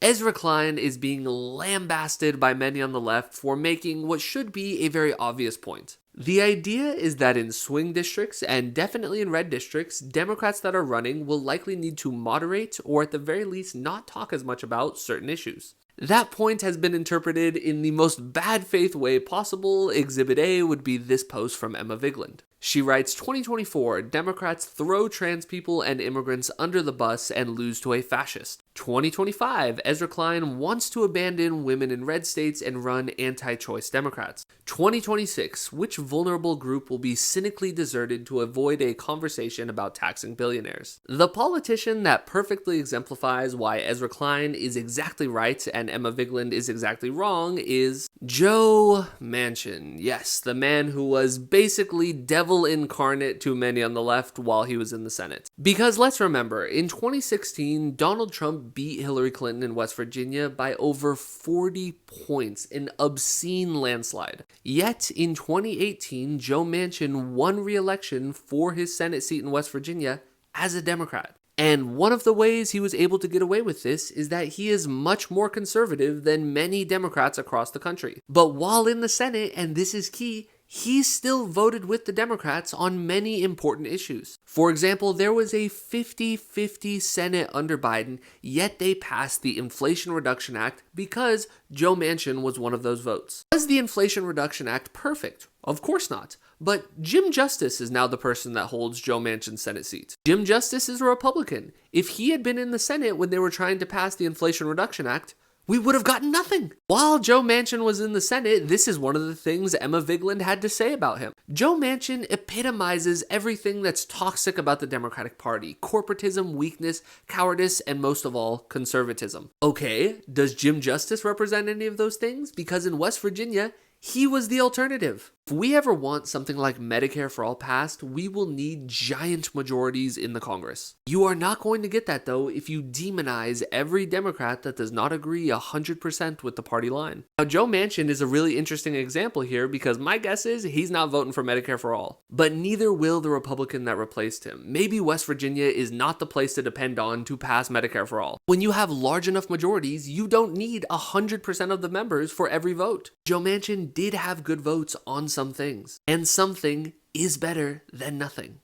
Ezra Klein is being lambasted by many on the left for making what should be a very obvious point. The idea is that in swing districts, and definitely in red districts, Democrats that are running will likely need to moderate or at the very least not talk as much about certain issues. That point has been interpreted in the most bad faith way possible. Exhibit A would be this post from Emma Vigeland. She writes, 2024, Democrats throw trans people and immigrants under the bus and lose to a fascist. 2025, Ezra Klein wants to abandon women in red states and run anti-choice Democrats. 2026, which vulnerable group will be cynically deserted to avoid a conversation about taxing billionaires? The politician that perfectly exemplifies why Ezra Klein is exactly right and Emma Vigeland is exactly wrong is Joe Manchin. Yes, the man who was basically devil incarnate to many on the left while he was in the Senate. Because let's remember, in 2016, Donald Trump beat Hillary Clinton in West Virginia by over 40 points, an obscene landslide. Yet, in 2018, Joe Manchin won re-election for his Senate seat in West Virginia as a Democrat. And one of the ways he was able to get away with this is that he is much more conservative than many Democrats across the country. But while in the Senate, and this is key, he still voted with the Democrats on many important issues. For example, there was a 50-50 Senate under Biden, yet they passed the Inflation Reduction Act because Joe Manchin was one of those votes. Was the Inflation Reduction Act perfect? Of course not. But Jim Justice is now the person that holds Joe Manchin's Senate seat. Jim Justice is a Republican. If he had been in the Senate when they were trying to pass the Inflation Reduction Act, we would have gotten nothing. While Joe Manchin was in the Senate, this is one of the things Emma Vigeland had to say about him. Joe Manchin epitomizes everything that's toxic about the Democratic Party: corporatism, weakness, cowardice, and most of all, conservatism. Okay, does Jim Justice represent any of those things? Because in West Virginia, he was the alternative. If we ever want something like Medicare for all passed, we will need giant majorities in the Congress. You are not going to get that, though, if you demonize every Democrat that does not agree 100% with the party line. Now, Joe Manchin is a really interesting example here because my guess is he's not voting for Medicare for all. But neither will the Republican that replaced him. Maybe West Virginia is not the place to depend on to pass Medicare for all. When you have large enough majorities, you don't need 100% of the members for every vote. Joe Manchin did have good votes on some things, and something is better than nothing.